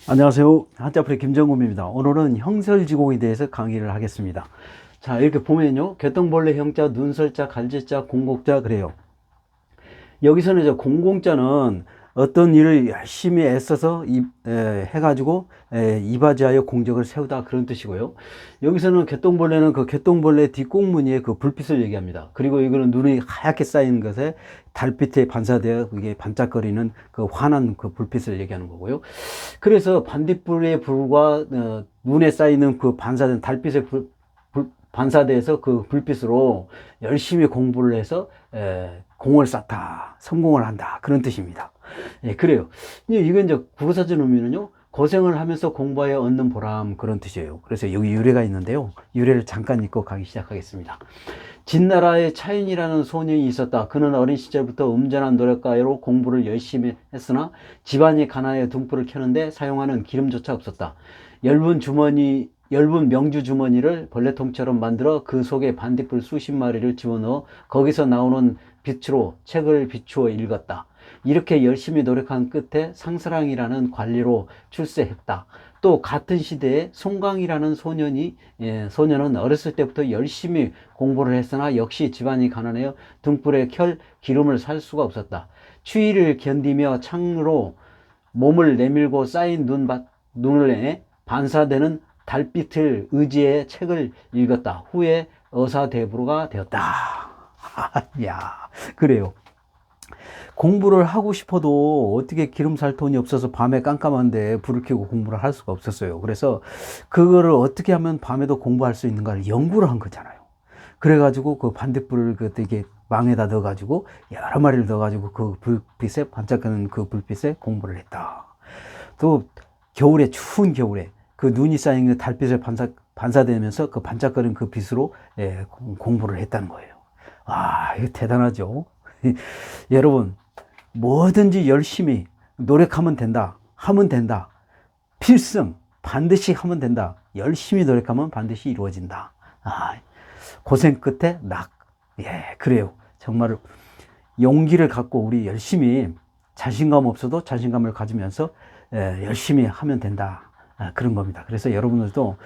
안녕하세요. 한자풀이 김정금입니다. 오늘은 형설지공에 대해서 강의를 하겠습니다. 자, 이렇게 보면요. 개똥벌레 형자, 눈설자, 갈지자, 공곡자 그래요. 여기서는 이제 공공자는 어떤 일을 열심히 애써서 해가지고 이바지하여 공적을 세우다 그런 뜻이고요. 여기서는 개똥벌레는 그 개똥벌레 뒷꽁무니에 그 불빛을 얘기합니다. 그리고 이거는 눈이 하얗게 쌓인 것에 달빛에 반사되어 그게 반짝거리는 그 환한 그 불빛을 얘기하는 거고요. 그래서 반딧불의 불과 눈에 쌓이는 그 반사된 달빛의 반사돼서 그 불빛으로 열심히 공부를 해서 공을 쌓다, 성공을 한다 그런 뜻입니다. 예, 그래요. 이건 이제 국어사전 의미는요, 고생을 하면서 공부하여 얻는 보람 그런 뜻이에요. 그래서 여기 유래가 있는데요. 유래를 잠깐 읽고 가기 시작하겠습니다. 진나라에 차인이라는 소년이 있었다. 그는 어린 시절부터 음전한 노력가로 공부를 열심히 했으나 집안이 가난하여 등불을 켜는데 사용하는 기름조차 없었다. 얇은 명주 주머니를 벌레통처럼 만들어 그 속에 반딧불 수십 마리를 집어넣어 거기서 나오는 빛으로 책을 비추어 읽었다. 이렇게 열심히 노력한 끝에 상사랑이라는 관리로 출세했다. 또 같은 시대에 송강이라는 소년은 어렸을 때부터 열심히 공부를 했으나 역시 집안이 가난하여 등불에 켤 기름을 살 수가 없었다. 추위를 견디며 창으로 몸을 내밀고 쌓인 눈에 반사되는 달빛을 의지해 책을 읽었다. 후에 어사대부가 되었다. 야, 그래요. 공부를 하고 싶어도 어떻게 기름 살 돈이 없어서 밤에 깜깜한데 불을 켜고 공부를 할 수가 없었어요. 그래서 그거를 어떻게 하면 밤에도 공부할 수 있는가를 연구를 한 거잖아요. 그래가지고 그 반딧불을 이게 망에다 넣어가지고 여러 마리를 넣어가지고 그 불빛에 반짝하는 그 불빛에 공부를 했다. 또 겨울에 추운 겨울에 그 눈이 쌓인 그 달빛에 반사되면서 그 반짝거리는 그 빛으로 공부를 했다는 거예요. 아, 이거 대단하죠. 여러분, 뭐든지 열심히 노력하면 된다. 하면 된다. 필승, 반드시 하면 된다. 열심히 노력하면 반드시 이루어진다. 아, 고생 끝에 낙. 예, 그래요. 정말 용기를 갖고 우리 열심히 자신감 없어도 자신감을 가지면서 열심히 하면 된다. 그런 겁니다. 그래서 여러분들도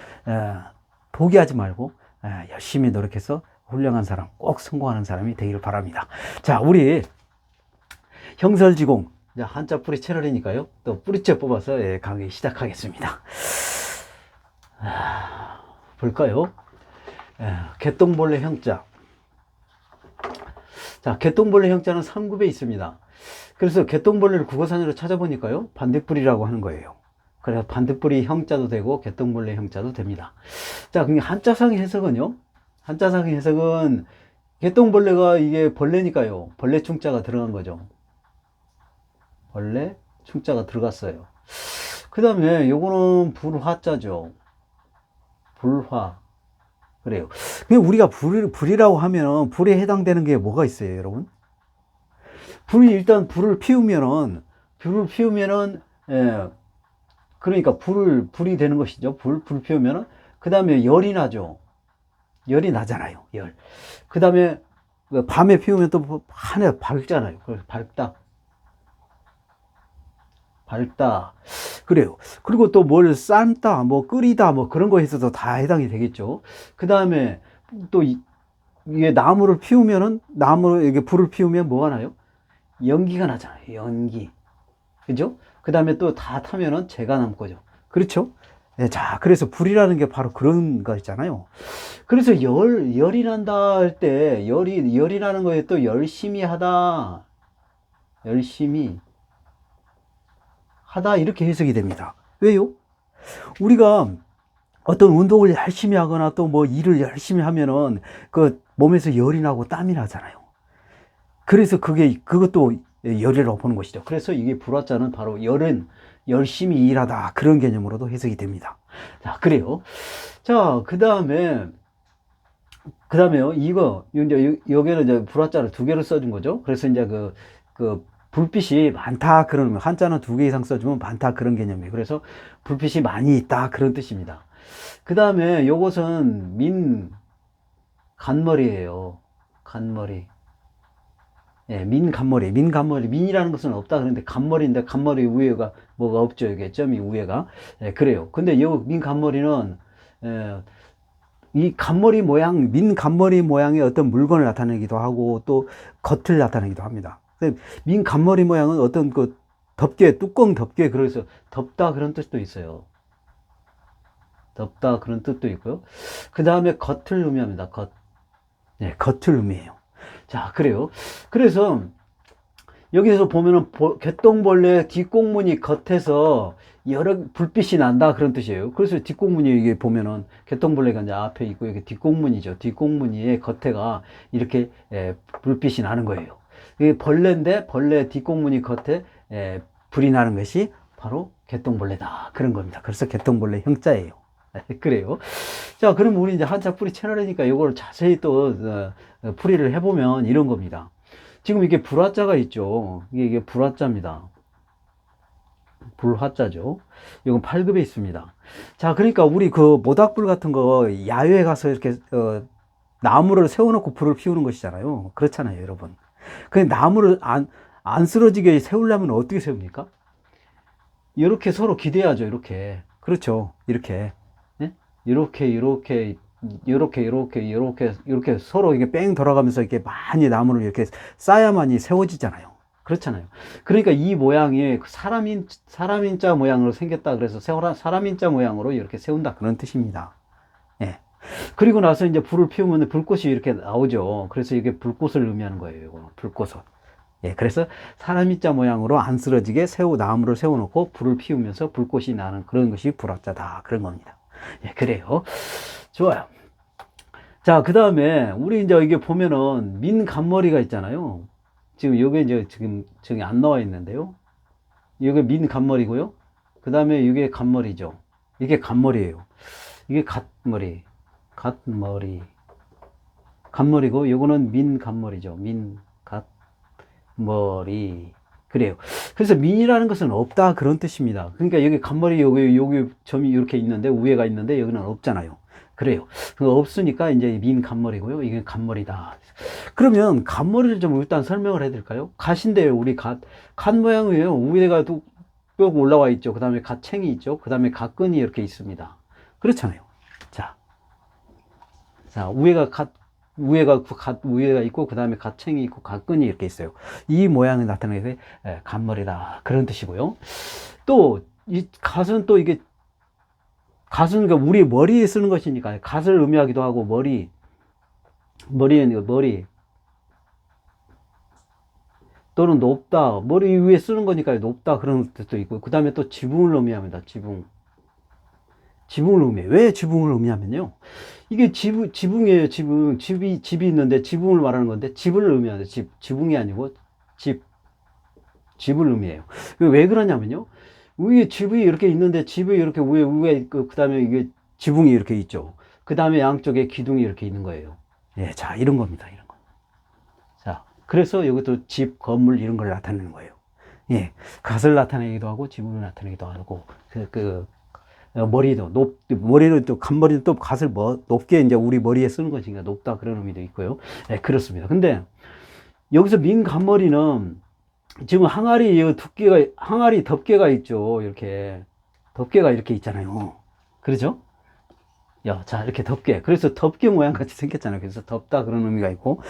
포기하지 말고 열심히 노력해서 훌륭한 사람, 꼭 성공하는 사람이 되기를 바랍니다. 자, 우리 형설지공, 한자 뿌리 채널이니까요. 또 뿌리째 뽑아서 강의 시작하겠습니다. 볼까요? 개똥벌레 형자. 자, 개똥벌레 형자는 3급에 있습니다. 그래서 개똥벌레를 국어사전으로 찾아보니까요, 반딧불이라고 하는 거예요. 그래서 반딧불이 형자도 되고 개똥벌레 형자도 됩니다. 자, 그럼 한자상의 해석은요? 한자상의 해석은 개똥벌레가 이게 벌레니까요. 벌레 충자가 들어간 거죠. 벌레 충자가 들어갔어요. 그 다음에 요거는 불화자죠. 불화. 그래요. 근데 우리가 불이라고 하면 불에 해당되는 게 뭐가 있어요, 여러분? 불이 일단 불을 피우면은 그러니까 불이 되는 것이죠. 불 피우면은 그 다음에 열이 나죠. 열이 나잖아요. 열. 그 다음에 밤에 피우면 또 하늘 밝잖아요. 그래서 밝다. 그래요. 그리고 또 뭘 삶다, 뭐 끓이다, 뭐 그런 거에 있어서 다 해당이 되겠죠. 그 다음에 또 이게 나무를 피우면은 이게 불을 피우면 뭐가 나요? 연기가 나잖아요. 연기. 그죠? 그 다음에 또 다 타면은 재가 남고죠. 그렇죠? 네, 자, 그래서 불이라는 게 바로 그런 거 있잖아요. 그래서 열이 난다 할 때, 열이 나는 거에 또 열심히 하다, 열심히 하다, 이렇게 해석이 됩니다. 왜요? 우리가 어떤 운동을 열심히 하거나 또 뭐 일을 열심히 하면은 그 몸에서 열이 나고 땀이 나잖아요. 그래서 그것도 열이라고 보는 것이죠. 그래서 이게 불화자는 바로 열은 열심히 일하다 그런 개념으로도 해석이 됩니다. 자, 그래요. 자, 그다음에요. 이제 여기는 이제 불화자를 두 개를 써준 거죠. 그래서 이제 그 불빛이 많다 그런 한자는 두 개 이상 써주면 많다 그런 개념이에요. 그래서 불빛이 많이 있다 그런 뜻입니다. 그 다음에 요것은 간머리예요. 간머리. 예, 민간머리, 민이라는 것은 없다 그러는데 간머리인데 간머리 위에가 뭐가 없죠. 이게 점이 위에가. 예, 그래요. 근데 요 민간머리는 이 간머리 모양, 민간머리 모양의 어떤 물건을 나타내기도 하고 또 겉을 나타내기도 합니다. 민간머리 모양은 어떤 그 덮개, 뚜껑 덮개, 그래서 덮다 그런 뜻도 있어요. 덮다 그런 뜻도 있고요. 그 다음에 겉을 의미합니다. 겉. 네, 겉을 의미해요. 자, 그래요. 그래서 여기서 보면은 개똥벌레 뒷공문이 겉에서 여러 불빛이 난다 그런 뜻이에요. 그래서 뒷공문이 이게 보면은 개똥벌레가 이제 앞에 있고 여기 뒷공문이죠. 뒷공문이의 겉에가 이렇게 불빛이 나는 거예요. 이게 벌레인데 벌레 뒷공문이 겉에 불이 나는 것이 바로 개똥벌레다 그런 겁니다. 그래서 개똥벌레 형자예요. 그래요. 자, 그럼 우리 이제 한자풀이 채널이니까 이걸 자세히 또 풀이를 해보면 이런 겁니다. 지금 이게 불화자가 있죠. 이게 불화자입니다. 불화자죠. 이건 8급에 있습니다. 자, 그러니까 우리 그 모닥불 같은 거 야외에 가서 이렇게 나무를 세워놓고 불을 피우는 것이잖아요. 그렇잖아요, 여러분. 근데 나무를 안 쓰러지게 세우려면 어떻게 세웁니까? 이렇게 서로 기대야죠, 이렇게. 그렇죠. 이렇게. 네? 이렇게 서로 이게 뺑 돌아가면서 이렇게 많이 나무를 이렇게 쌓아야만이 세워지잖아요. 그렇잖아요. 그러니까 이 모양이 사람인자 모양으로 생겼다 그래서 사람인자 모양으로 이렇게 세운다 그런 뜻입니다. 예. 그리고 나서 이제 불을 피우면 불꽃이 이렇게 나오죠. 그래서 이게 불꽃을 의미하는 거예요. 이거 불꽃을. 예. 그래서 사람인자 모양으로 안 쓰러지게 나무를 세워놓고 불을 피우면서 불꽃이 나는 그런 것이 불화자다 그런 겁니다. 예, 그래요. 좋아요. 자, 그 다음에 우리 이제 이게 보면은 민간머리가 있잖아요. 지금 이게 이제 지금 저기 안 나와 있는데요. 이게 민간머리고요. 그 다음에 이게 간머리죠. 이게 간머리예요. 이게 간머리고 이거는 민간머리죠. 민간머리. 그래요. 그래서 민이라는 것은 없다 그런 뜻입니다. 그러니까 여기 간머리 여기 점이 이렇게 있는데 위에가 있는데 여기는 없잖아요. 그래요. 없으니까 이제 민간머리고요. 이게 간머리다. 그러면 간머리를 좀 일단 설명을 해드릴까요? 갓인데요. 우리 갓 모양이에요. 위에가 뚝 올라와 있죠. 그 다음에 갓챙이 있죠. 그 다음에 갓끈이 이렇게 있습니다. 그렇잖아요. 자, 위에가 있고 그 다음에 갓챙이 있고 갓끈이 이렇게 있어요. 이 모양을 나타내서 갓머리다 그런 뜻이고요. 또 이 갓은 또 이게 갓은 그러니까 우리 머리에 쓰는 것이니까 갓을 의미하기도 하고 머리 또는 높다 머리 위에 쓰는 거니까 높다 그런 뜻도 있고 그 다음에 또 지붕을 의미합니다. 지붕을 의미해요. 왜 지붕을 의미하면요. 이게 지붕이에요. 집이 있는데 지붕을 말하는 건데 집을 의미하는 지붕이 아니고 집을 의미해요. 왜 그러냐면요. 위에 집이 이렇게 있는데 집이 이렇게 위에 있고 그 다음에 이게 지붕이 이렇게 있죠. 그 다음에 양쪽에 기둥이 이렇게 있는 거예요. 예, 자, 이런 겁니다. 이런 거. 자, 그래서 여기도 집, 건물 이런 걸 나타내는 거예요. 예, 갓을 나타내기도 하고 지붕을 나타내기도 하고 머리는 또 간머리는 또 갓을 높게 이제 우리 머리에 쓰는 것이니까 높다 그런 의미도 있고요. 예, 그렇습니다. 근데 여기서 민간머리는 지금 항아리 덮개가 있죠. 이렇게 덮개가 이렇게 있잖아요. 그렇죠? 자, 이렇게 덮개. 그래서 덮개 모양 같이 생겼잖아요. 그래서 덮다 그런 의미가 있고.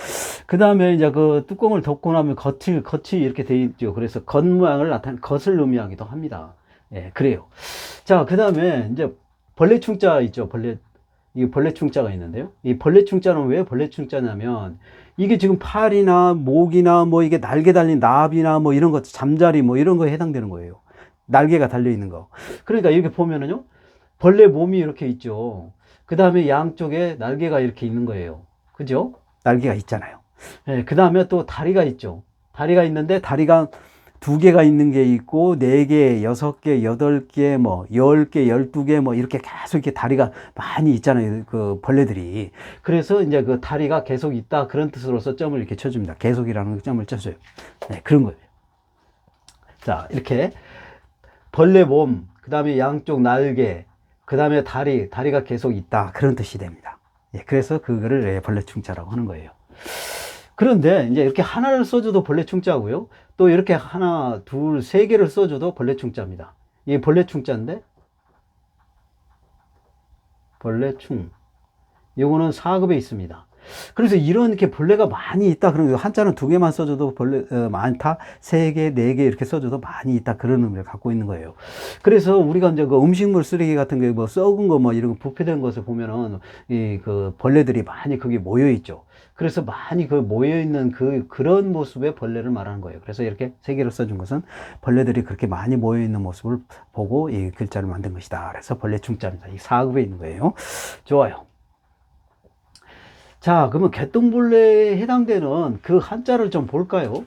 그 다음에 이제 그 뚜껑을 덮고 나면 겉이 이렇게 돼 있죠. 그래서 겉 모양을 겉을 의미하기도 합니다. 예, 그래요. 자, 그 다음에 이제 벌레충자 있죠. 이 벌레충자가 있는데요. 이 벌레충자는 왜 벌레충자냐면 이게 지금 팔이나 목이나 뭐 이게 날개 달린 나비나 뭐 이런 것, 잠자리 뭐 이런 거에 해당되는 거예요. 날개가 달려 있는 거. 그러니까 여기 보면은요. 벌레 몸이 이렇게 있죠. 그 다음에 양쪽에 날개가 이렇게 있는 거예요. 그죠? 날개가 있잖아요. 네, 그 다음에 또 다리가 있죠. 다리가 있는데 다리가 2개가 있는 게 있고 4개, 6개, 8개, 뭐 10개, 12개 뭐 이렇게 계속 이렇게 다리가 많이 있잖아요. 그 벌레들이. 그래서 이제 그 다리가 계속 있다 그런 뜻으로서 점을 이렇게 쳐줍니다. 계속이라는 점을 쳐줘요. 네, 그런 거예요. 자, 이렇게 벌레 몸, 그 다음에 양쪽 날개, 그 다음에 다리가 계속 있다 그런 뜻이 됩니다. 예, 그래서 그거를 벌레충자라고 하는 거예요. 그런데 이제 이렇게 하나를 써줘도 벌레 충자고요. 또 이렇게 하나, 둘, 세 개를 써줘도 벌레 충자입니다. 이게 벌레 충자인데, 벌레 충. 요거는 4급에 있습니다. 그래서 이렇게 벌레가 많이 있다. 그러면 한자는 두 개만 써줘도 벌레 많다. 세 개, 네 개 이렇게 써줘도 많이 있다. 그런 의미를 갖고 있는 거예요. 그래서 우리가 이제 그 음식물 쓰레기 같은 게 뭐 썩은 거 뭐 이런 거 부패된 것을 보면은 이 그 벌레들이 많이 거기 모여 있죠. 그래서 많이 그 모여 있는 그런 모습의 벌레를 말하는 거예요. 그래서 이렇게 세 개를 써준 것은 벌레들이 그렇게 많이 모여 있는 모습을 보고 이 글자를 만든 것이다. 그래서 벌레 충자입니다. 이 4급에 있는 거예요. 좋아요. 자, 그러면 개똥벌레에 해당되는 그 한자를 좀 볼까요?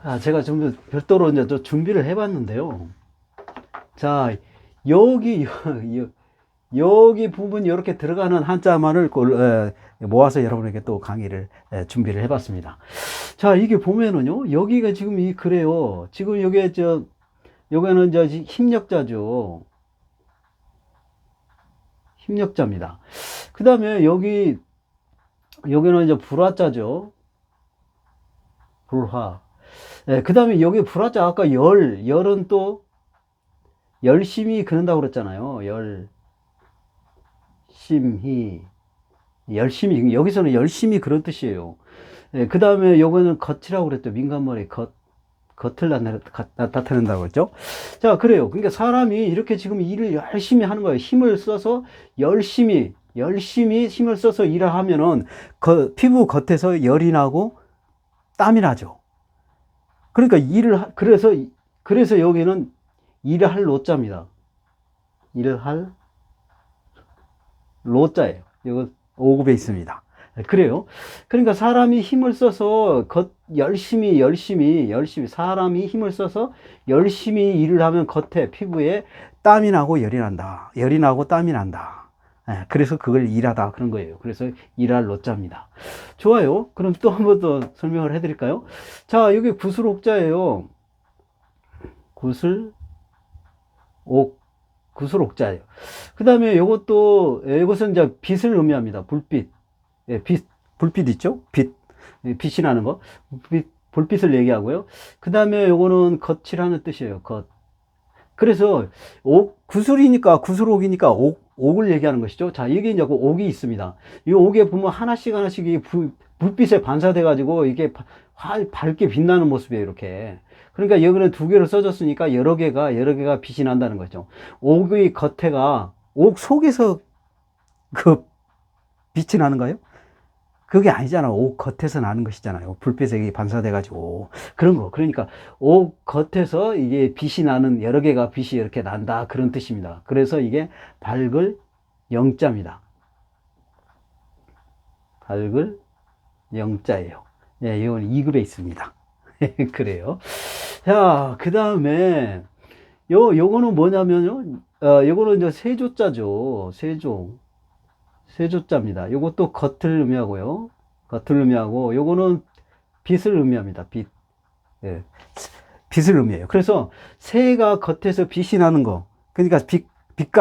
아, 제가 좀 별도로 이제 또 준비를 해봤는데요. 자, 여기, 여기 부분 이렇게 들어가는 한자만을 모아서 여러분에게 또 강의를 준비를 해봤습니다. 자, 이게 보면은요, 여기가 지금 이 그래요. 지금 여기에 여기는 힘력자죠. 힘력자입니다. 그 다음에 여기는 이제 불화자죠. 불화. 네, 그 다음에 여기 불화자 아까 열은 또 열심히 그런다고 그랬잖아요. 열심히 여기서는 열심히 그런 뜻이에요. 네, 그 다음에 요거는 겉이라고 그랬죠. 민간머리 겉을 나타낸다고 했죠. 자, 그래요. 그러니까 사람이 이렇게 지금 일을 열심히 하는 거예요. 힘을 써서 열심히 힘을 써서 일을 하면은 피부 겉에서 열이 나고 땀이 나죠. 그러니까 그래서 여기는 일을 할 노자입니다. 일을 할 노자예요. 이거 5급에 있습니다. 그래요. 그러니까 사람이 힘을 써서 열심히 사람이 힘을 써서 열심히 일을 하면 겉에 피부에 땀이 나고 열이 난다. 열이 나고 땀이 난다. 그래서 그걸 일하다 그런 거예요. 그래서 일할 노자입니다. 좋아요. 그럼 또 한 번 더 설명을 해드릴까요? 자, 여기 구슬옥자예요. 구슬옥자예요. 그 다음에 이것은 이제 빛을 의미합니다. 불빛. 예, 불빛 있죠? 빛이 나는 거. 불빛을 얘기하고요. 그 다음에 요거는 겉이라는 뜻이에요. 겉. 그래서 구슬옥이니까 옥을 얘기하는 것이죠. 자, 여기 이제 옥이 있습니다. 이 옥에 보면 하나씩 이 불빛에 반사돼 가지고 이게 밝게 빛나는 모습이에요. 이렇게. 그러니까 여기는 두 개를 써줬으니까 여러 개가 빛이 난다는 거죠. 옥의 겉에가 옥 속에서 그 빛이 나는가요? 그게 아니잖아. 옷 겉에서 나는 것이잖아요. 불빛에 반사돼가지고. 그런 거. 그러니까 옷 겉에서 이게 빛이 나는, 여러 개가 빛이 이렇게 난다. 그런 뜻입니다. 그래서 이게 밝을 영자입니다. 밝을 영자예요. 예, 이건 2급에 있습니다. 그래요. 자, 그 다음에, 요거는 뭐냐면요. 요거는 이제 세조자죠. 세조자입니다. 요것도 겉을 의미하고요. 겉을 의미하고, 요거는 빛을 의미합니다. 빛. 예. 빛을 의미해요. 그래서 새가 겉에서 빛이 나는 거. 그러니까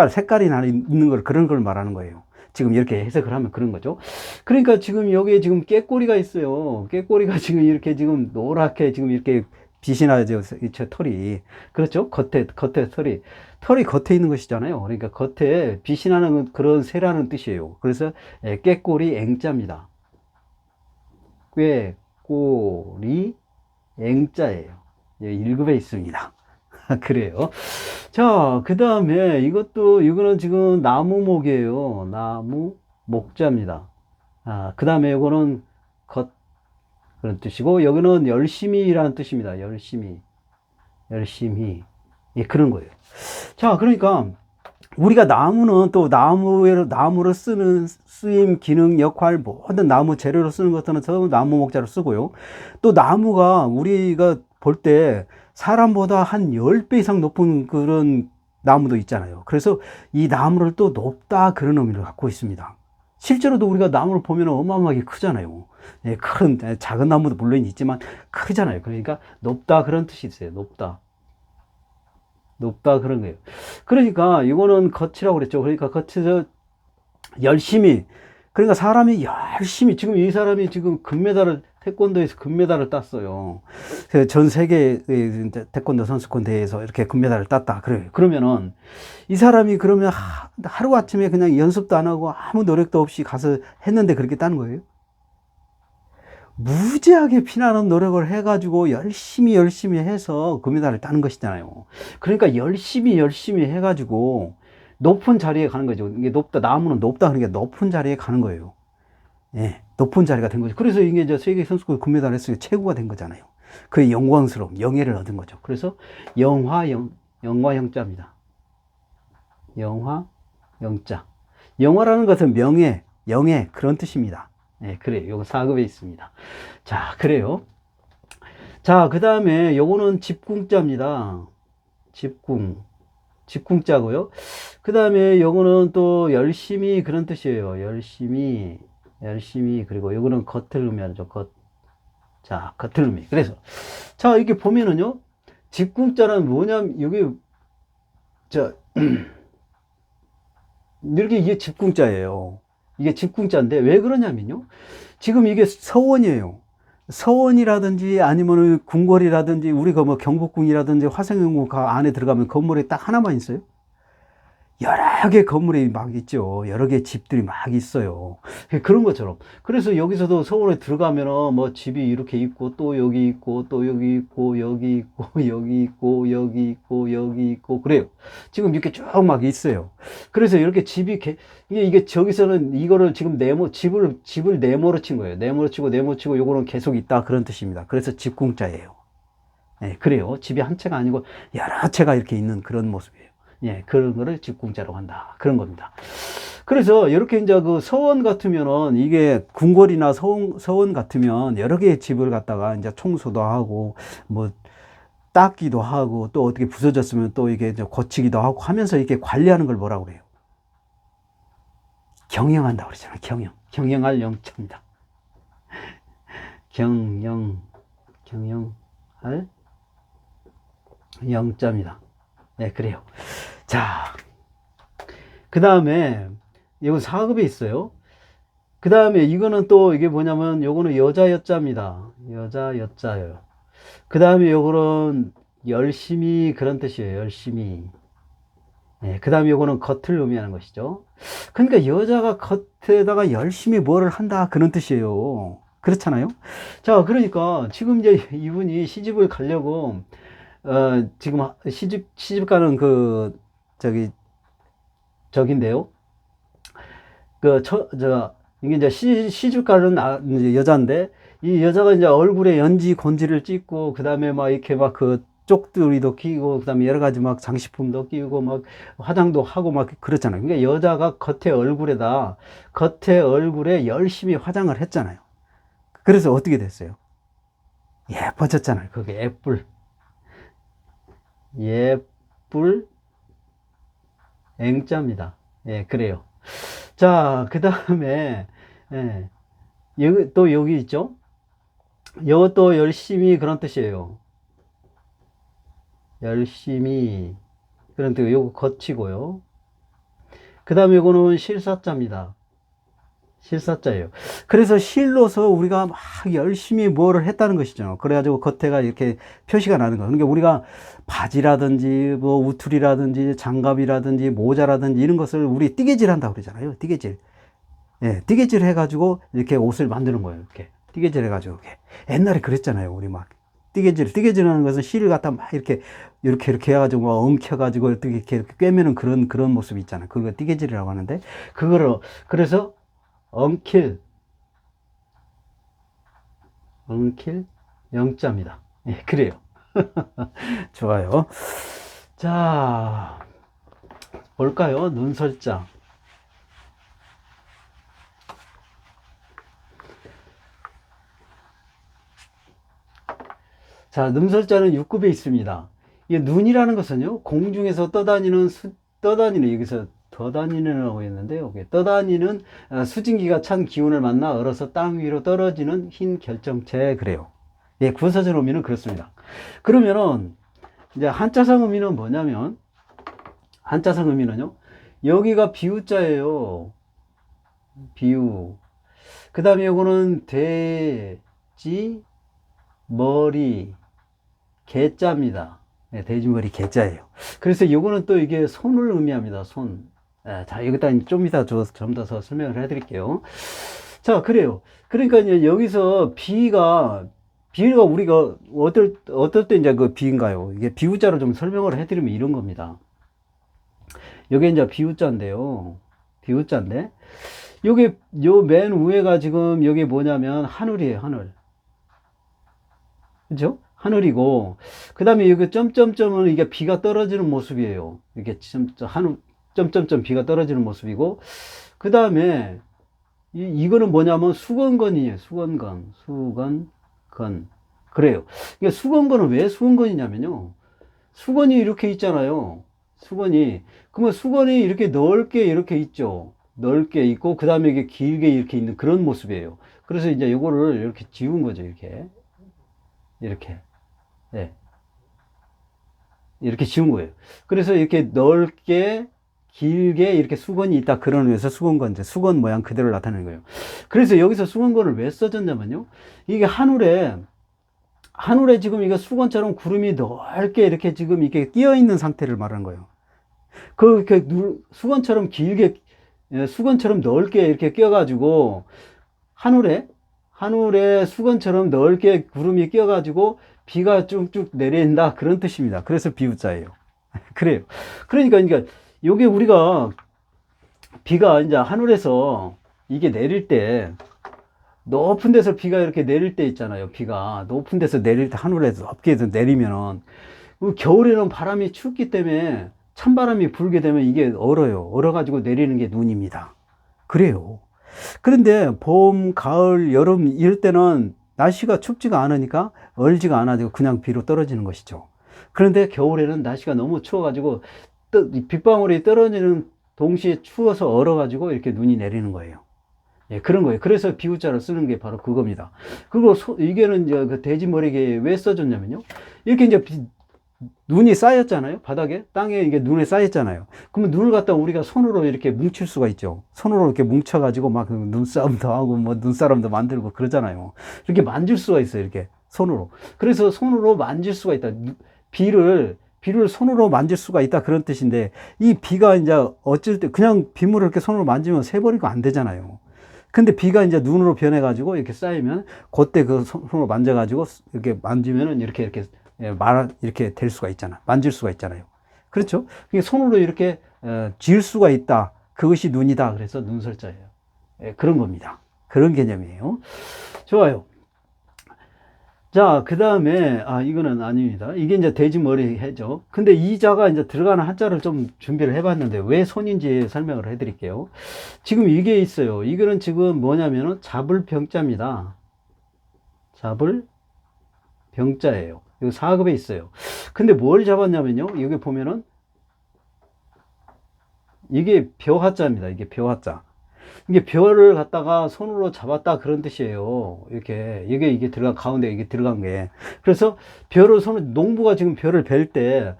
색깔이 있는 걸, 그런 걸 말하는 거예요. 지금 이렇게 해석을 하면 그런 거죠. 그러니까 지금 여기에 지금 깨꼬리가 있어요. 깨꼬리가 지금 이렇게 지금 노랗게 지금 이렇게 빛이 나죠. 저 털이. 그렇죠? 겉에 털이 겉에 있는 것이잖아요. 그러니까 겉에 빛이 나는 그런 새라는 뜻이에요. 그래서 깨꼬리 앵자입니다. 꾀꼬리 앵자예요. 1급에 있습니다. 그래요. 자, 그 다음에 이거는 지금 나무목이에요. 나무목자입니다. 그 다음에 이거는 겉, 그런 뜻이고, 여기는 열심히라는 뜻입니다. 열심히. 예, 그런 거예요. 자, 그러니까, 우리가 나무는 또 나무로 쓰임, 기능, 역할, 모든 나무 재료로 쓰는 것들은 전부 나무 목자로 쓰고요. 또 나무가 우리가 볼 때 사람보다 한 10배 이상 높은 그런 나무도 있잖아요. 그래서 이 나무를 또 높다 그런 의미를 갖고 있습니다. 실제로도 우리가 나무를 보면 어마어마하게 크잖아요. 예, 작은 나무도 물론 있지만 크잖아요. 그러니까 높다 그런 뜻이 있어요. 높다 그런 거예요. 그러니까 이거는 겉이라고 그랬죠. 그러니까 겉에서 열심히 그러니까 사람이 열심히, 지금 이 사람이 지금 금메달을, 태권도에서 금메달을 땄어요. 전 세계 태권도 선수권 대회에서 이렇게 금메달을 땄다. 그래. 그러면은 이 사람이 그러면 하루아침에 그냥 연습도 안 하고 아무 노력도 없이 가서 했는데 그렇게 따는 거예요? 무지하게 피나는 노력을 해가지고 열심히 해서 금메달을 따는 것이잖아요. 그러니까 열심히 해가지고 높은 자리에 가는 거죠. 이게 높다, 나무는 높다 그러니까 높은 자리에 가는 거예요. 예, 높은 자리가 된 거죠. 그래서 이게 이제 세계 선수권 금메달 했으니까 최고가 된 거잖아요. 그 영광스러움, 영예를 얻은 거죠. 그래서 영화 영자입니다. 영화 영자. 영화라는 것은 명예, 영예 그런 뜻입니다. 예, 그래요. 요거 4급에 있습니다. 자, 그래요. 자, 그 다음에 요거는 집궁자입니다. 집궁자고요. 그 다음에 요거는 또 열심히 그런 뜻이에요. 열심히, 그리고 요거는 겉을 의미하죠. 자, 겉을 의미. 그래서, 자, 이렇게 보면은요, 집궁자는 뭐냐면, 여기, 자, 이렇게 이게 집궁자예요. 이게 집궁자인데 왜 그러냐면요. 지금 이게 서원이에요. 서원이라든지 아니면 궁궐이라든지 우리가 뭐 경복궁이라든지 화성연구 안에 들어가면 건물이 딱 하나만 있어요. 여러 개 건물이 막 있죠. 여러 개 집들이 막 있어요. 그런 것처럼. 그래서 여기서도 서울에 들어가면은 뭐 집이 이렇게 있고 또 여기 있고 또 여기 있고 여기 있고 여기 있고 여기 있고 여기 있고 그래요. 지금 이렇게 쭉 막 있어요. 그래서 이렇게 집이 이게 저기서는 이거를 지금 집을 네모로 친 거예요. 네모로 치고 요거는 계속 있다 그런 뜻입니다. 그래서 집궁자예요. 네, 그래요. 집이 한 채가 아니고 여러 채가 이렇게 있는 그런 모습이에요. 예, 그런 거를 집궁자라고 한다. 그런 겁니다. 그래서 이렇게 이제 그 서원 같으면은 이게 궁궐이나 서원 같으면 여러 개의 집을 갖다가 이제 청소도 하고 뭐 닦기도 하고 또 어떻게 부서졌으면 또 이게 이제 고치기도 하고 하면서 이렇게 관리하는 걸 뭐라고 그래요? 경영한다고 그러잖아요. 경영할 영자입니다. 경영할 영자입니다. 네, 그래요. 자, 그 다음에, 이건 4급에 있어요. 그 다음에 이거는 또 이게 뭐냐면, 요거는 여자 여자입니다. 여자 여자예요. 그 다음에 요거는 열심히 그런 뜻이에요. 열심히. 네, 그 다음에 요거는 겉을 의미하는 것이죠. 그러니까 여자가 겉에다가 열심히 뭐를 한다. 그런 뜻이에요. 그렇잖아요. 자, 그러니까 지금 이제 이분이 시집을 가려고 지금 시집 가는 저긴데요. 이게 이제 시집 가는 이제 여자인데, 이 여자가 이제 얼굴에 연지, 건지를 찍고, 그 다음에 막 이렇게 막 쪽두리도 끼고, 그 다음에 여러 가지 막 장식품도 끼고, 막 화장도 하고 막 그렇잖아요. 그러니까 여자가 겉에 얼굴에 열심히 화장을 했잖아요. 그래서 어떻게 됐어요? 예뻐졌잖아요. 그게 예쁠 앵자입니다. 예, 그래요. 자, 그 다음에, 예, 여기 있죠? 이것도 열심히 그런 뜻이에요. 열심히 그런 뜻, 요거 거치고요. 그 다음에 요거는 실사자입니다. 실사자예요. 그래서 실로서 우리가 막 열심히 뭐를 했다는 것이죠. 그래가지고 겉에가 이렇게 표시가 나는 거예요. 그러니까 우리가 바지라든지 뭐 우투리라든지 장갑이라든지 모자라든지 이런 것을 우리 띠개질 한다고 그러잖아요. 띠개질. 예, 띠개질 해가지고 이렇게 옷을 만드는 거예요. 이렇게 띠개질 해가지고 이렇게. 옛날에 그랬잖아요. 우리 막 띠개질하는 것은 실을 갖다 막 이렇게 해가지고 막 엉켜가지고 이렇게 꿰매는 그런 모습이 있잖아요. 그걸 띠개질이라고 하는데 그래서 엉킬 영자입니다. 예, 그래요. 좋아요. 자, 볼까요? 눈설자. 자, 눈설자는 6급에 있습니다. 이 눈이라는 것은요, 공중에서 떠다니는, 여기서 더 다니는라고 했는데요. 떠다니는 수증기가 찬 기운을 만나 얼어서 땅 위로 떨어지는 흰 결정체, 그래요. 예, 구사전 의미는 그렇습니다. 그러면은, 이제 한자성 의미는 뭐냐면, 한자성 의미는요, 여기가 비우자예요. 비유. 그 다음에 요거는 돼지, 머리, 개자입니다. 네, 돼지 머리 개자예요. 그래서 요거는 또 이게 손을 의미합니다. 손. 자, 여기다 좀 이따 좀 더 설명을 해드릴게요. 자, 그래요. 그러니까 이제 여기서 비가 우리가 어떨 때 이제 그 비인가요? 이게 비유자로 좀 설명을 해드리면 이런 겁니다. 요게 이제 비유자인데요. 비유자인데, 요게, 요 맨 위에가 지금 여기 뭐냐면 하늘이에요, 하늘. 그죠? 하늘이고, 그 다음에 여기 점점점은 이게 비가 떨어지는 모습이에요. 이게 점점점 비가 떨어지는 모습이고, 그 다음에 이거는 뭐냐면 수건건이에요. 수건건. 그래요. 이게 수건건은 왜 수건건이냐면요. 수건이 이렇게 있잖아요. 수건이. 그러면 수건이 이렇게 넓게 이렇게 있죠. 넓게 있고, 그 다음에 이게 길게 이렇게 있는 그런 모습이에요. 그래서 이제 요거를 이렇게 지운 거죠. 이렇게. 이렇게. 예. 이렇게 지운 거예요. 그래서 이렇게 넓게, 길게 이렇게 수건이 있다. 그런 의미에서 수건건제, 수건 모양 그대로 나타내는 거예요. 그래서 여기서 수건건을 왜 써줬냐면요. 이게 하늘에 지금 이거 수건처럼 구름이 넓게 이렇게 지금 이렇게 끼어 있는 상태를 말하는 거예요. 수건처럼 길게, 수건처럼 넓게 이렇게 끼어가지고, 하늘에 수건처럼 넓게 구름이 끼어가지고, 비가 쭉쭉 내린다. 그런 뜻입니다. 그래서 비유자예요. 그래요. 그러니까, 요게 우리가, 비가 이제 하늘에서 이게 내릴 때, 높은 데서 비가 이렇게 내릴 때 있잖아요. 비가 높은 데서 내릴 때 하늘에서 높게 내리면은 겨울에는 바람이 춥기 때문에 찬바람이 불게 되면 이게 얼어가지고 내리는 게 눈입니다. 그래요. 그런데 봄, 가을, 여름 이럴 때는 날씨가 춥지가 않으니까 얼지가 않아지고 그냥 비로 떨어지는 것이죠. 그런데 겨울에는 날씨가 너무 추워가지고 빗방울이 떨어지는 동시에 추워서 얼어가지고 이렇게 눈이 내리는 거예요. 예, 그런 거예요. 그래서 비유자를 쓰는 게 바로 그겁니다. 그리고 이게는 이제 그 돼지 머리개에 왜 써줬냐면요. 이렇게 이제 눈이 쌓였잖아요. 바닥에, 땅에 이게 눈에 쌓였잖아요. 그러면 눈을 갖다 우리가 손으로 이렇게 뭉칠 수가 있죠. 손으로 이렇게 뭉쳐가지고 막 눈싸움도 하고 뭐 눈사람도 만들고 그러잖아요. 이렇게 만질 수가 있어요. 이렇게 손으로. 그래서 손으로 만질 수가 있다. 비를 손으로 만질 수가 있다. 그런 뜻인데 이 비가 이제 어쩔 때 그냥 빗물을 이렇게 손으로 만지면 새버리고 안 되잖아요. 근데 비가 이제 눈으로 변해가지고 이렇게 쌓이면 그때 그 손으로 만져가지고 이렇게 만지면은 이렇게 이렇게 될 수가 있잖아. 만질 수가 있잖아요. 그렇죠? 손으로 이렇게 쥘 수가 있다. 그것이 눈이다. 그래서 눈설자예요. 예, 그런 겁니다. 그런 개념이에요. 좋아요. 자, 그 다음에, 이거는 아닙니다. 이게 이제 돼지 머리 해죠. 근데 이 자가 이제 들어가는 한자를 좀 준비를 해봤는데, 왜 손인지 설명을 해드릴게요. 지금 이게 있어요. 이거는 지금 뭐냐면은 잡을 병자입니다. 잡을 병자예요. 이거 4급에 있어요. 근데 뭘 잡았냐면요. 여기 보면은, 이게 벼하자입니다. 이게 벼하자. 이게 벼를 갖다가 손으로 잡았다 그런 뜻이에요. 이게 가운데 이게 들어간 게. 그래서 농부가 지금 벼를 벨 때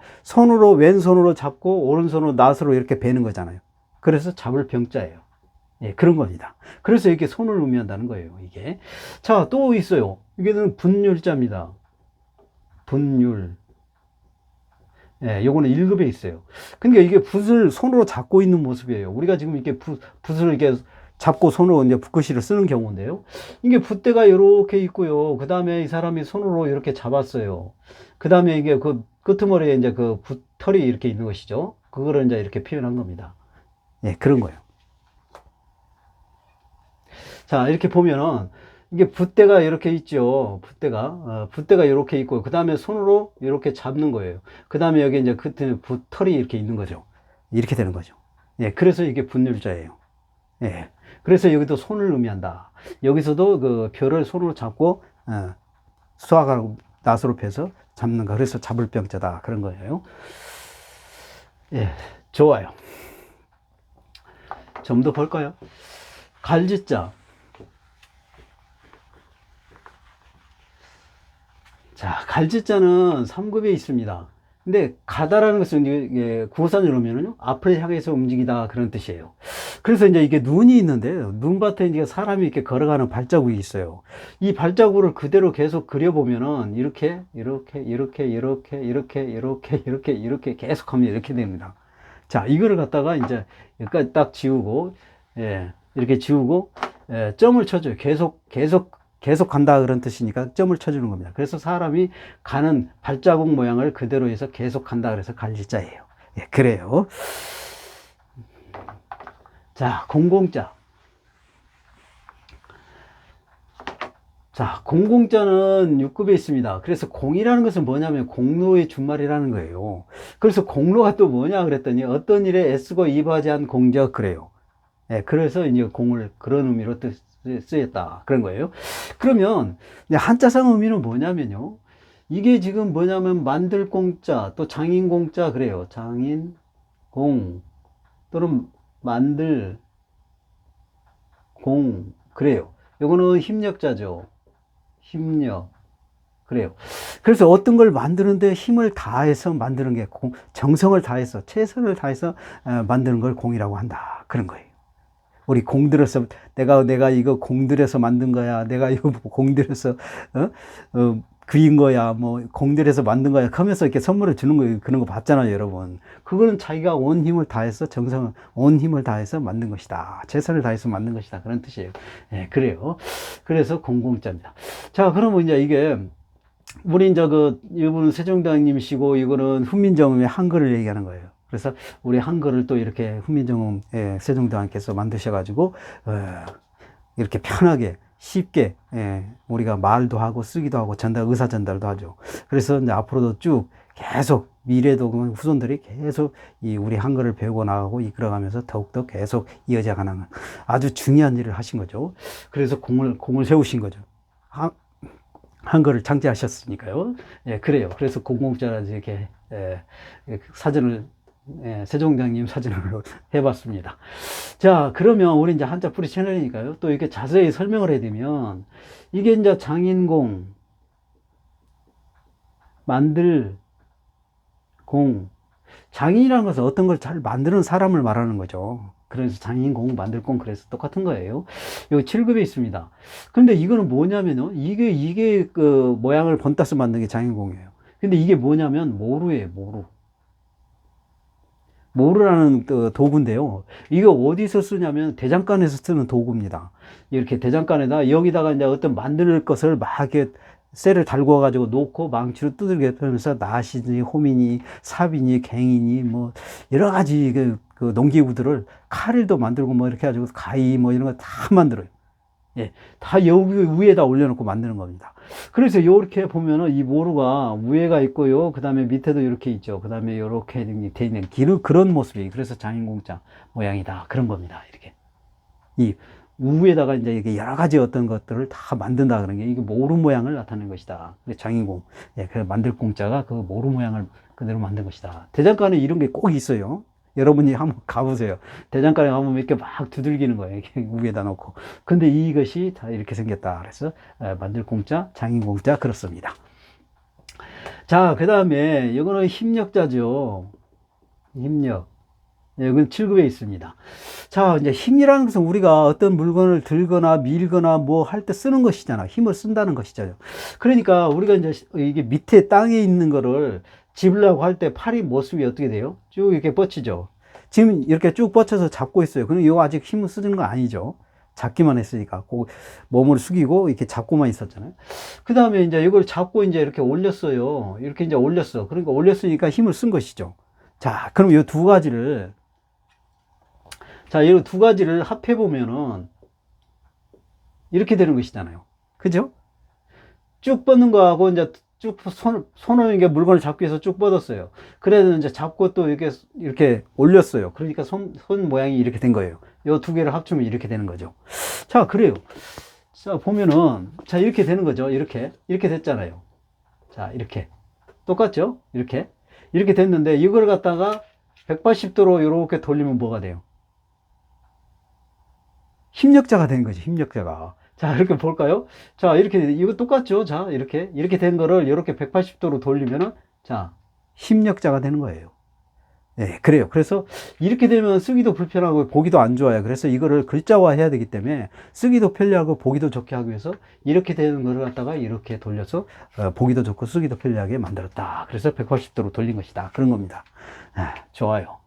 왼손으로 잡고 오른손으로 낫으로 이렇게 베는 거잖아요. 그래서 잡을 병자예요. 예, 그런 겁니다. 그래서 이렇게 손을 의미한다는 거예요, 이게. 자, 또 있어요. 이게는 분율자입니다. 분율. 예, 요거는 1급에 있어요. 그러니까 이게 붓을 손으로 잡고 있는 모습이에요. 우리가 지금 이렇게 붓을 이렇게 잡고 손으로 이제 붓글씨를 쓰는 경우인데요. 이게 붓대가 이렇게 있고요. 그 다음에 이 사람이 손으로 이렇게 잡았어요. 그 다음에 이게 그 끄트머리에 이제 그 붓털이 이렇게 있는 것이죠. 그거를 이제 이렇게 표현한 겁니다. 예, 그런 거예요. 자, 이렇게 보면은 이게 붓대가 이렇게 있죠. 붓대가 이렇게 있고, 그 다음에 손으로 이렇게 잡는 거예요. 그 다음에 여기 이제 끝에 붓털이 이렇게 있는 거죠. 이렇게 되는 거죠. 예, 그래서 이게 분율자예요. 예. 그래서 여기도 손을 의미한다. 여기서도 그 벼를 손으로 잡고, 수학하고 낫으로 펴서 잡는 거. 그래서 잡을 병자다. 그런 거예요. 예, 좋아요. 좀 더 볼까요? 갈짓자. 자, 갈짓자는 3급에 있습니다. 근데 가다라는 것은 이게 구어선을 놓으면요 앞을 향해서 움직이다 그런 뜻이에요. 그래서 이제 이게 눈이 있는데 눈밭에 이제 사람이 이렇게 걸어가는 발자국이 있어요. 이 발자국을 그대로 계속 그려보면은 이렇게 계속하면 이렇게 됩니다. 자, 이거를 갖다가 이제 여기까지 딱 지우고, 예, 이렇게 지우고, 예, 점을 쳐줘요. 계속 간다 그런 뜻이니까 점을 쳐주는 겁니다. 그래서 사람이 가는 발자국 모양을 그대로 해서 계속 간다 그래서 갈리자예요. 예, 그래요. 자, 공공자. 자, 공공자는 6급에 있습니다. 그래서 공이라는 것은 뭐냐면 공로의 준말이라는 거예요. 그래서 공로가 또 뭐냐 그랬더니 어떤 일에 애쓰고 이바지한 공적 그래요. 예, 그래서 이제 공을 그런 의미로 쓰였다. 그런 거예요. 그러면 한자상 의미는 뭐냐면요. 이게 지금 뭐냐면 만들 공자, 또 장인 공자 그래요. 장인 공 또는 만들 공 그래요. 요거는 힘력자죠. 힘력. 그래요. 그래서 어떤 걸 만드는데 힘을 다해서 만드는 게 정성을 다해서, 최선을 다해서 만드는 걸 공이라고 한다. 그런 거예요. 우리 공들여서, 내가 이거 공들여서 만든 거야. 내가 이거 공들여서, 그린 거야. 뭐, 공들여서 만든 거야. 하면서 이렇게 선물을 주는 거예요. 그런 거 봤잖아요, 여러분. 그거는 자기가 온 힘을 다해서, 온 힘을 다해서 만든 것이다. 최선을 다해서 만든 것이다. 그런 뜻이에요. 예, 그래요. 그래서 공공자입니다. 자, 그러면 이제 이게, 우리 이제 이분은 세종대왕님이시고, 이거는 훈민정음의 한글을 얘기하는 거예요. 그래서 우리 한글을 또 이렇게 훈민정음 세종대왕께서 만드셔가지고 이렇게 편하게 쉽게 우리가 말도 하고 쓰기도 하고 의사 전달도 하죠. 그래서 이제 앞으로도 쭉 계속 미래도 후손들이 계속 이 우리 한글을 배우고 나가고 이끌어가면서 더욱더 계속 이어져 가는 아주 중요한 일을 하신 거죠. 그래서 공을 세우신 거죠. 한글을 창제하셨으니까요. 예, 그래요. 그래서 공공자라 이렇게 사전을 세종대왕님 사진으로 해봤습니다. 자, 그러면 우리 이제 한자 풀이 채널이니까요. 또 이렇게 자세히 설명을 해야 되면, 이게 이제 장인공, 만들, 공. 장인이라는 것은 어떤 걸 잘 만드는 사람을 말하는 거죠. 그래서 장인공, 만들공, 그래서 똑같은 거예요. 여기 7급에 있습니다. 근데 이거는 뭐냐면요. 이게 그 모양을 번따서 만든 게 장인공이에요. 근데 이게 뭐냐면 모루예요, 모루. 모루라는 도구인데요. 이거 어디서 쓰냐면 대장간에서 쓰는 도구입니다. 이렇게 대장간에다 여기다가 이제 어떤 만들 것을 막 이렇게 쇠를 달궈 가지고 놓고 망치로 두들겨 패면서 낫이니 호미니 삽이니 갱이니 뭐 여러 가지 그 농기구들을 칼일도 만들고 뭐 이렇게 해가지고 가위 뭐 이런 거 다 만들어요. 예, 다 여기 위에다 올려놓고 만드는 겁니다. 그래서 이렇게 보면은 이 모루가 위에가 있고요. 그 다음에 밑에도 이렇게 있죠. 그 다음에 이렇게 돼 있는 그런 모습이 그래서 장인공자 모양이다. 그런 겁니다. 이렇게. 이 위에다가 이제 이렇게 여러 가지 어떤 것들을 다 만든다. 그런 게 이게 모루 모양을 나타낸 것이다. 장인공. 예, 그 만들 공자가 그 모루 모양을 그대로 만든 것이다. 대장간에 이런 게 꼭 있어요. 여러분이 한번 가보세요. 대장간에 가면 이렇게 막 두들기는 거예요. 이렇게 위에다 놓고. 근데 이것이 다 이렇게 생겼다. 그래서 만들 공자, 장인 공자 그렇습니다. 자, 그 다음에 이거는 힘력자죠. 힘력. 여기는 7급에 있습니다. 자, 이제 힘이라는 것은 우리가 어떤 물건을 들거나 밀거나 뭐 할 때 쓰는 것이잖아. 힘을 쓴다는 것이죠. 그러니까 우리가 이제 이게 밑에 땅에 있는 거를 집으려고 할 때 팔이 모습이 어떻게 돼요? 쭉 이렇게 뻗치죠. 지금 이렇게 쭉 뻗쳐서 잡고 있어요. 그럼 이거 아직 힘을 쓰는 거 아니죠. 잡기만 했으니까. 몸을 숙이고 이렇게 잡고만 있었잖아요. 그 다음에 이제 이걸 잡고 이제 이렇게 올렸어요. 이렇게 이제 올렸어. 그러니까 올렸으니까 힘을 쓴 것이죠. 자, 그럼 이 두 가지를 합해보면은 이렇게 되는 것이잖아요. 그죠? 쭉 뻗는 거하고 이제 쭉 손으로 이게 물건을 잡기 위해서 쭉 뻗었어요. 그래서 이제 잡고 또 이렇게 올렸어요. 그러니까 손 모양이 이렇게 된 거예요. 이 두 개를 합치면 이렇게 되는 거죠. 자, 그래요. 자, 보면은, 자, 이렇게 되는 거죠. 이렇게 됐잖아요. 자, 이렇게. 똑같죠? 이렇게 됐는데, 이걸 갖다가 180도로 이렇게 돌리면 뭐가 돼요? 힘력자가 된 거지, 힘력자가. 자, 이렇게 볼까요? 자, 이거 똑같죠? 자, 이렇게 된 거를 이렇게 180도로 돌리면은, 자, 심력자가 되는 거예요. 예, 그래요. 그래서 이렇게 되면 쓰기도 불편하고 보기도 안 좋아요. 그래서 이거를 글자화 해야 되기 때문에 쓰기도 편리하고 보기도 좋게 하기 위해서 이렇게 되는 거를 갖다가 이렇게 돌려서 보기도 좋고 쓰기도 편리하게 만들었다. 그래서 180도로 돌린 것이다. 그런 겁니다. 좋아요.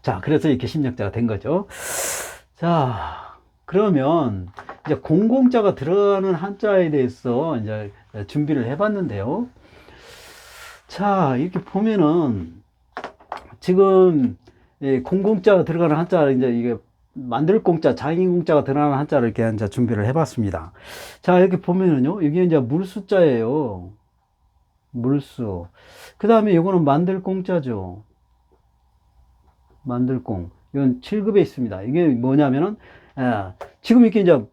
자, 그래서 이렇게 심력자가 된 거죠. 자, 그러면 이제 공공자가 들어가는 한자에 대해서 이제 준비를 해봤는데요. 자, 이렇게 보면은 지금 공공자가 들어가는 한자, 이제 이게 만들 공자, 장인 공자가 들어가는 한자를 이렇게 이제 준비를 해봤습니다. 자, 이렇게 보면은요, 이게 이제 물수자예요. 물수. 그 다음에 이거는 만들 공자죠. 만들공. 이건 7급에 있습니다. 이게 뭐냐면은, 지금 이렇게 이제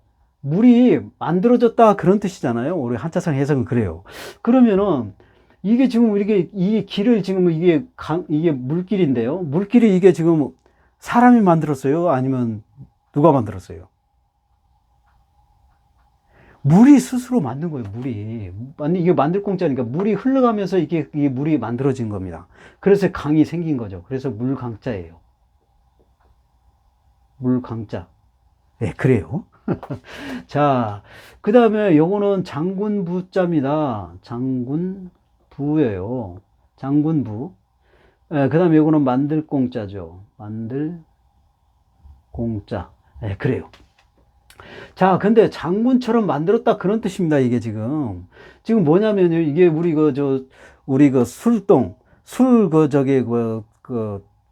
물이 만들어졌다 그런 뜻이잖아요. 우리 한자성 해석은 그래요. 그러면은, 이게 지금 이게 이 길을 지금 이게 물길인데요. 물길이 이게 지금 사람이 만들었어요? 아니면 누가 만들었어요? 물이 스스로 만든 거예요, 물이. 이게 만들 공짜니까 물이 흘러가면서 이게 물이 만들어진 겁니다. 그래서 강이 생긴 거죠. 그래서 물강자예요. 물강자. 네, 그래요. 자, 그 다음에 요거는 장군부자입니다. 장군부예요. 장군부. 그 다음에 요거는 만들 공짜죠. 만들 공짜. 네, 그래요. 자, 근데 장군처럼 만들었다 그런 뜻입니다. 이게 지금 뭐냐면요. 이게 우리 술동,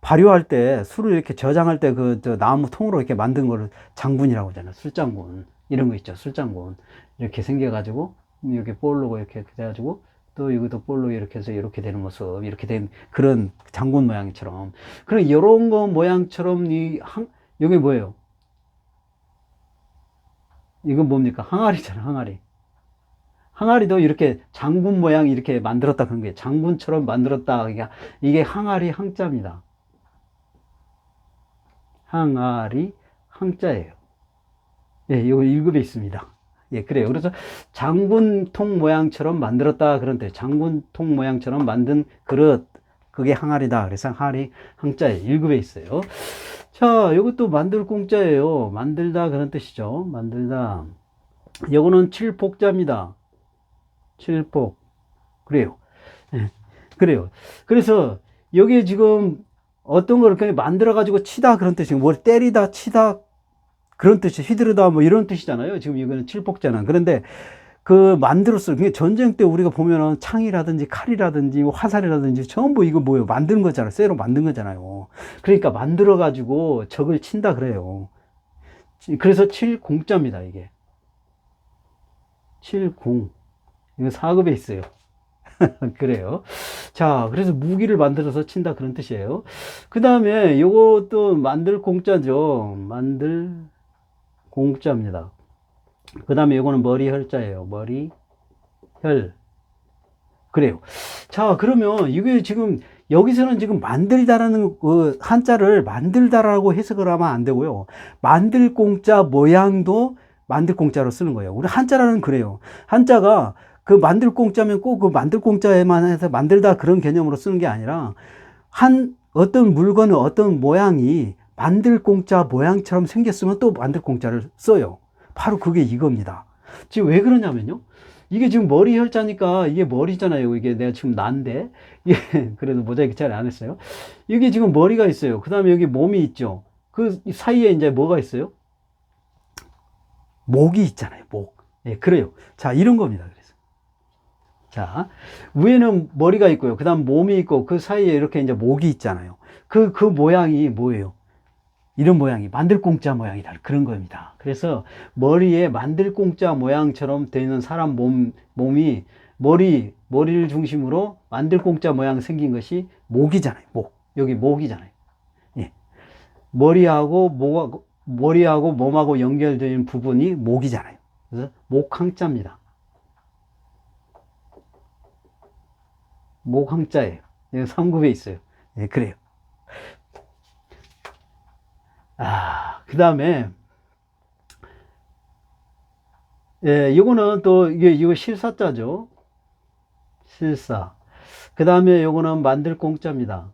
발효할 때, 술을 이렇게 저장할 때 나무 통으로 이렇게 만든 거를 장군이라고 하잖아요. 술장군. 이런 거 있죠. 술장군. 이렇게 생겨가지고, 이렇게 볼로고 이렇게 돼가지고, 또 이것도 볼로 이렇게 해서 이렇게 되는 모습, 이렇게 된 그런 장군 모양처럼. 그런 이런 거 모양처럼 여기 뭐예요? 이건 뭡니까? 항아리잖아, 항아리. 항아리도 이렇게 장군 모양 이렇게 만들었다 그런 거예요. 장군처럼 만들었다. 이게 항아리 항자입니다. 항아리 항자예요. 예, 이거 1급에 있습니다. 예, 그래요. 그래서 장군통 모양처럼 만들었다 그런 뜻. 장군통 모양처럼 만든 그릇. 그게 항아리다. 그래서 항아리 항자예요. 1급에 있어요. 자, 이것도 만들 공자예요. 만들다 그런 뜻이죠. 만들다. 요거는 칠폭자입니다. 칠폭. 그래요. 예, 그래요. 그래서 여기에 지금 어떤 걸 그냥 만들어가지고 치다 그런 뜻이고, 뭘 때리다, 치다 그런 뜻이, 휘두르다 뭐 이런 뜻이잖아요. 지금 이거는 칠폭자는. 그런데 만들었어요. 전쟁 때 우리가 보면은 창이라든지 칼이라든지 화살이라든지 전부 이거 뭐예요? 만드는 거잖아요. 쇠로 만든 거잖아요. 그러니까 만들어가지고 적을 친다 그래요. 그래서 칠공자입니다, 이게. 칠공. 이거 4급에 있어요. 그래요. 자, 그래서 무기를 만들어서 친다 그런 뜻이에요. 그 다음에 요것도 만들 공자죠. 만들 공자입니다. 그 다음에 요거는 머리혈자예요. 머리혈. 그래요. 자, 그러면 이게 지금 여기서는 지금 만들다라는 한자를 만들다라고 해석을 하면 안 되고요. 만들 공자 모양도 만들 공자로 쓰는 거예요. 우리 한자라는 그래요. 한자가 만들 공자면 꼭 만들 공자에만 해서 만들다 그런 개념으로 쓰는 게 아니라 어떤 물건은 어떤 모양이 만들 공자 모양처럼 생겼으면 또 만들 공자를 써요. 바로 그게 이겁니다. 지금 왜 그러냐면요. 이게 지금 머리 혈자니까 이게 머리잖아요. 이게 내가 지금 난데. 그래도 모자이크 잘 안 했어요. 이게 지금 머리가 있어요. 그 다음에 여기 몸이 있죠. 그 사이에 이제 뭐가 있어요? 목이 있잖아요. 목. 예, 그래요. 자, 이런 겁니다. 그래서. 자, 위에는 머리가 있고요. 그 다음 몸이 있고 그 사이에 이렇게 이제 목이 있잖아요. 그 모양이 뭐예요? 이런 모양이 만들공짜 모양이다. 그런 겁니다. 그래서 머리에 만들공짜 모양처럼 되는 사람 몸이 머리를 중심으로 만들공짜 모양 생긴 것이 목이잖아요. 목. 여기 목이잖아요. 예. 머리하고 몸하고 연결되는 부분이 목이잖아요. 그래서 목항자입니다. 목항자예요. 3급에 있어요. 예, 그래요. 그 다음에, 예, 이거는 또, 이거 실사자죠. 실사. 그 다음에 요거는 만들공자입니다.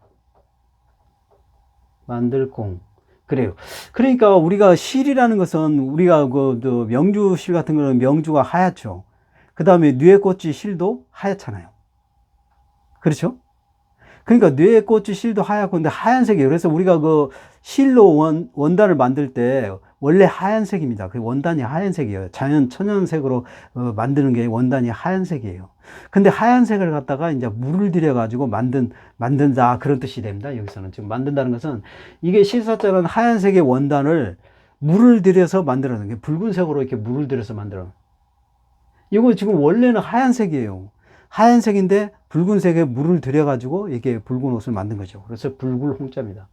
만들공. 그래요. 그러니까 우리가 실이라는 것은 우리가 명주실 같은 거는 명주가 하얗죠. 그 다음에 뉘에꽃이 실도 하얗잖아요. 그렇죠? 그러니까 뇌꽃이 실도 하얗고, 근데 하얀색이에요. 그래서 우리가 그 실로 원단을 만들 때 원래 하얀색입니다. 그 원단이 하얀색이에요. 천연색으로 만드는 게 원단이 하얀색이에요. 근데 하얀색을 갖다가 이제 물을 들여가지고 만든다. 그런 뜻이 됩니다. 여기서는 지금 만든다는 것은 이게 실사자는 하얀색의 원단을 물을 들여서 만들어낸 게 붉은색으로 이렇게 물을 들여서 만들어. 이거 지금 원래는 하얀색이에요. 하얀색인데 붉은색에 물을 들여가지고 이게 붉은 옷을 만든 거죠. 그래서 붉을홍자입니다.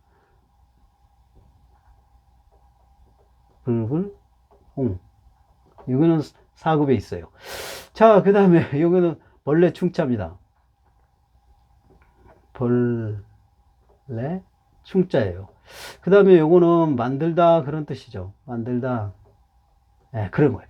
붉을홍. 이거는 4급에 있어요. 자, 그 다음에 이거는 벌레 충자입니다. 벌레 충자예요. 그 다음에 요거는 만들다 그런 뜻이죠. 만들다. 네, 그런 거예요.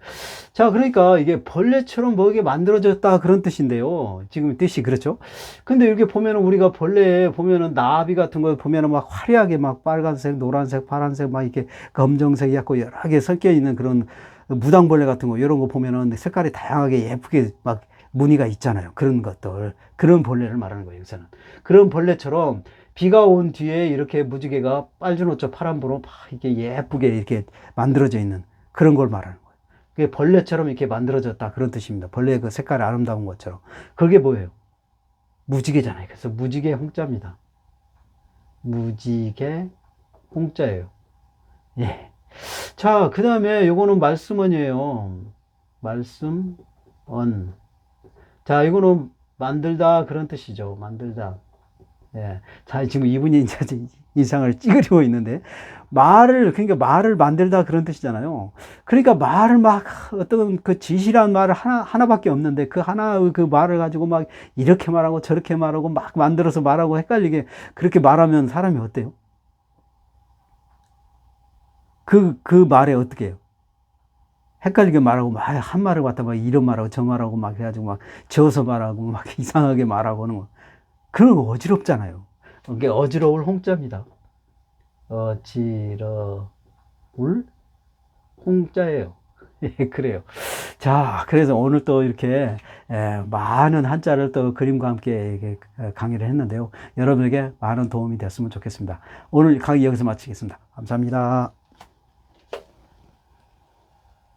자, 그러니까 이게 벌레처럼 뭐게 만들어졌다 그런 뜻인데요. 지금 뜻이 그렇죠. 근데 이렇게 보면은 우리가 벌레에 보면은 나비 같은 거 보면은 막 화려하게 막 빨간색, 노란색, 파란색 막 이렇게 검정색이 갖고 여러 개 섞여 있는 그런 무당벌레 같은 거 이런 거 보면은 색깔이 다양하게 예쁘게 막 무늬가 있잖아요. 그런 것들. 그런 벌레를 말하는 거예요, 여기서는. 그런 벌레처럼 비가 온 뒤에 이렇게 무지개가 빨주노초 파란보로 막 이렇게 예쁘게 이렇게 만들어져 있는 그런 걸 말하는 거예요. 그게 벌레처럼 이렇게 만들어졌다 그런 뜻입니다. 벌레의 그 색깔이 아름다운 것처럼. 그게 뭐예요? 무지개잖아요. 그래서 무지개 홍자입니다. 무지개 홍자예요. 예. 자, 그 다음에 요거는 말씀언이에요. 말씀언. 자, 이거는 만들다 그런 뜻이죠. 만들다. 예. 자, 지금 이분이 이제 인상을 찌그리고 있는데, 그러니까 말을 만들다 그런 뜻이잖아요. 그러니까 말을 막, 어떤 그 지시라는 말을 하나밖에 없는데, 그 그 말을 가지고 막 이렇게 말하고 저렇게 말하고 막 만들어서 말하고 헷갈리게 그렇게 말하면 사람이 어때요? 그 말에 어떻게 해요? 헷갈리게 말하고 막 한 말을 갖다 막 이런 말하고 저 말하고 막 해가지고 막 지어서 말하고 막 이상하게 말하고 하는 거. 그런 거 어지럽잖아요. 이게 어지러울 홍자입니다. 어지러울 홍자예요. 예, 그래요. 자, 그래서 오늘 또 이렇게 많은 한자를 또 그림과 함께 강의를 했는데요. 여러분에게 많은 도움이 됐으면 좋겠습니다. 오늘 강의 여기서 마치겠습니다. 감사합니다.